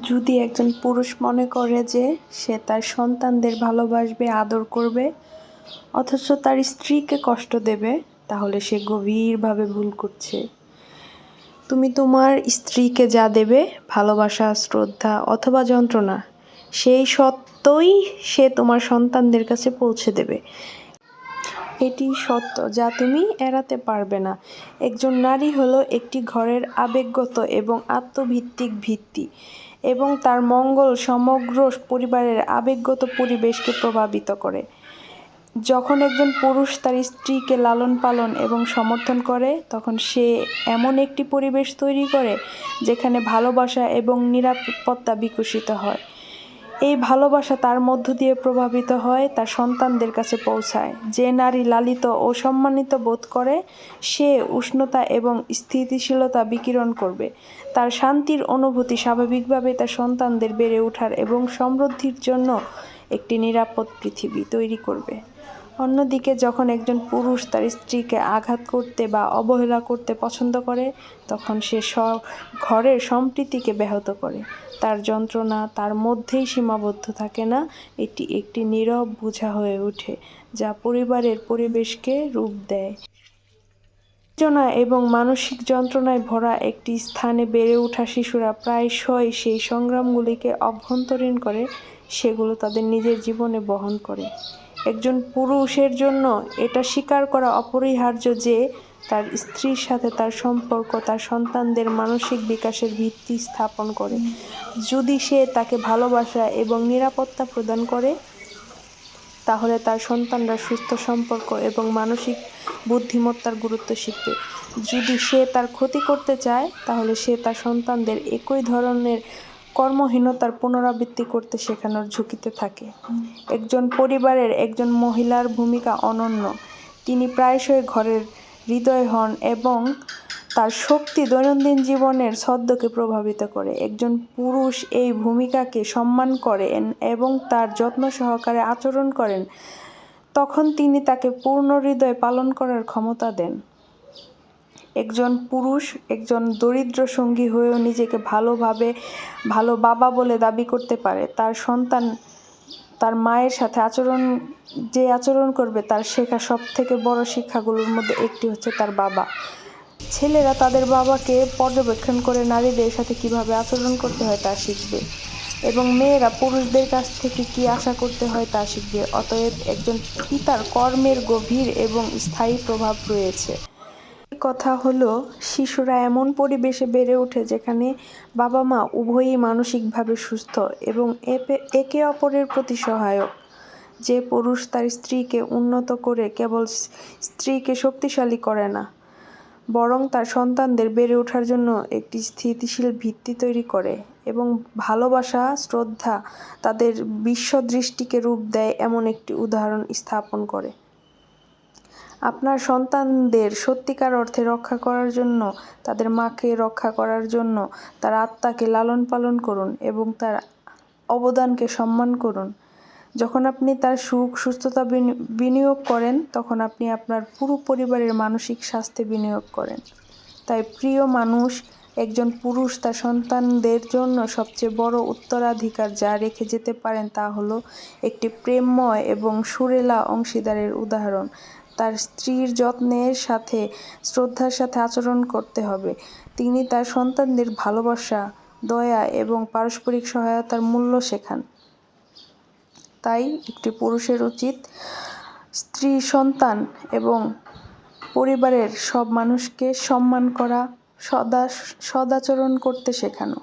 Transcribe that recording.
যদি একজন পুরুষ মনে করে যে সে তার সন্তানদের ভালোবাসবে, আদর করবে, অথচ তার স্ত্রীকে কষ্ট দেবে, তাহলে সে গভীরভাবে ভুল করছে। তুমি তোমার স্ত্রীকে যা দেবে, ভালোবাসা, শ্রদ্ধা অথবা যন্ত্রণা, সেই সত্যই সে তোমার সন্তানদের কাছে পৌঁছে দেবে। এটি সত্য যা তুমি এড়াতে পারবে না। একজন নারী হলো একটি ঘরের আবেগগত এবং আত্মভিত্তিক ভিত্তি, এবং তার মঙ্গল সমগ্র পরিবারের আবেগগত পরিবেশকে প্রভাবিত করে। যখন একজন পুরুষ তার স্ত্রীকে লালন পালন এবং সমর্থন করে, তখন সে এমন একটি পরিবেশ তৈরি করে যেখানে ভালোবাসা এবং নিরাপত্তা বিকশিত হয়। এই ভালোবাসা তার মধ্য দিয়ে প্রভাবিত হয়, তার সন্তানদের কাছে পৌঁছায়। যে নারী লালিত ও সম্মানিত বোধ করে, সে উষ্ণতা এবং স্থিতিশীলতা বিকিরণ করবে। তার শান্তির অনুভূতি স্বাভাবিকভাবে তার সন্তানদের বেড়ে ওঠার এবং সমৃদ্ধির জন্য একটি নিরাপদ পৃথিবী তৈরি করবে। অন্যদিকে যখন একজন পুরুষ তার স্ত্রীকে আঘাত করতে বা অবহেলা করতে পছন্দ করে, তখন সে ঘরের সম্প্রীতিকে ব্যাহত করে। তার যন্ত্রণা তার মধ্যেই সীমাবদ্ধ থাকে না, এটি একটি নীরব বোঝা হয়ে ওঠে যা পরিবারের পরিবেশকে রূপ দেয়। উত্তেজনা এবং মানসিক যন্ত্রণায় ভরা একটি স্থানে বেড়ে ওঠা শিশুরা প্রায়শই সেই সংগ্রামগুলিকে অভ্যন্তরীণ করে, সেগুলো তাদের নিজের জীবনে বহন করে। একজন পুরুষের জন্য এটা স্বীকার করা অপরিহার্য যে তার স্ত্রীর সাথে তার সম্পর্ক তার সন্তানদের মানসিক বিকাশের ভিত্তি স্থাপন করে। যদি সে তাকে ভালোবাসা এবং নিরাপত্তা প্রদান করে, তাহলে তার সন্তানরা সুস্থ সম্পর্ক এবং মানসিক বুদ্ধিমত্তার গুরুত্ব শিখবে। যদি সে তার ক্ষতি করতে চায়, তাহলে সে তার সন্তানদের একই ধরনের কর্মহীনতার পুনরাবৃত্তি করতে শেখানোর ঝুঁকিতে থাকে। একজন পরিবারের একজন মহিলার ভূমিকা অনন্য। তিনি প্রায়শই ঘরের হৃদয় হন এবং তার শক্তি দৈনন্দিন জীবনের ছন্দকে প্রভাবিত করে। একজন পুরুষ এই ভূমিকাকে সম্মান করেন এবং তার যত্ন সহকারে আচরণ করেন, তখন তিনি তাকে পূর্ণ হৃদয়ে পালন করার ক্ষমতা দেন। একজন পুরুষ একজন দরিদ্র সঙ্গী হয়েও নিজেকে ভালো বাবা বলে দাবি করতে পারে। তার সন্তান তার মায়ের সাথে আচরণ করবে, তার শেখা সবথেকে বড় শিক্ষাগুলোর মধ্যে একটি হচ্ছে তার বাবা। ছেলেরা তাদের বাবাকে পর্যবেক্ষণ করে নারীদের সাথে কিভাবে আচরণ করতে হয় তা শিখবে, এবং মেয়েরা পুরুষদের কাছ থেকে কি আশা করতে হয় তা শিখবে। অতএব একজন পিতার কর্মের গভীর এবং স্থায়ী প্রভাব রয়েছে। কথা হলো, শিশুরা এমন পরিবেশে বেড়ে ওঠে যেখানে বাবা মা উভয়ই মানসিকভাবে সুস্থ এবং একে অপরের প্রতি সহায়ক। যে পুরুষ তার স্ত্রীকে উন্নত করে কেবল স্ত্রীকে শক্তিশালী করে না, বরং তার সন্তানদের বেড়ে ওঠার জন্য একটি স্থিতিশীল ভিত্তি তৈরি করে, এবং ভালোবাসা, শ্রদ্ধা তাদের বিশ্বদৃষ্টিকে রূপ দেয় এমন একটি উদাহরণ স্থাপন করে। আপনার সন্তানদের সত্যিকার অর্থে রক্ষা করার জন্য, তাদের মাকে রক্ষা করার জন্য তার আত্মাকে লালন পালন করুন এবং তার অবদানকে সম্মান করুন। যখন আপনি তার সুখ সুস্থতা বিনিয়োগ করেন, তখন আপনি আপনার পুরো পরিবারের মানসিক স্বাস্থ্যে বিনিয়োগ করেন। তাই প্রিয় মানুষ, একজন পুরুষ তার সন্তানদের জন্য সবচেয়ে বড় উত্তরাধিকার যা রেখে যেতে পারেন তা হলো একটি প্রেমময় এবং সুরেলা অংশীদারের উদাহরণ। তার স্ত্রীর যত্নের সাথে শ্রদ্ধার সাথে আচরণ করতে হবে। তিনি তার সন্তানদের ভালোবাসা, দয়া এবং পারস্পরিক সহায়তার মূল্য শেখান। তাই একটি পুরুষের উচিত স্ত্রী, সন্তান এবং পরিবারের সব মানুষকে সম্মান করা, সদাচরণ করতে শেখানো।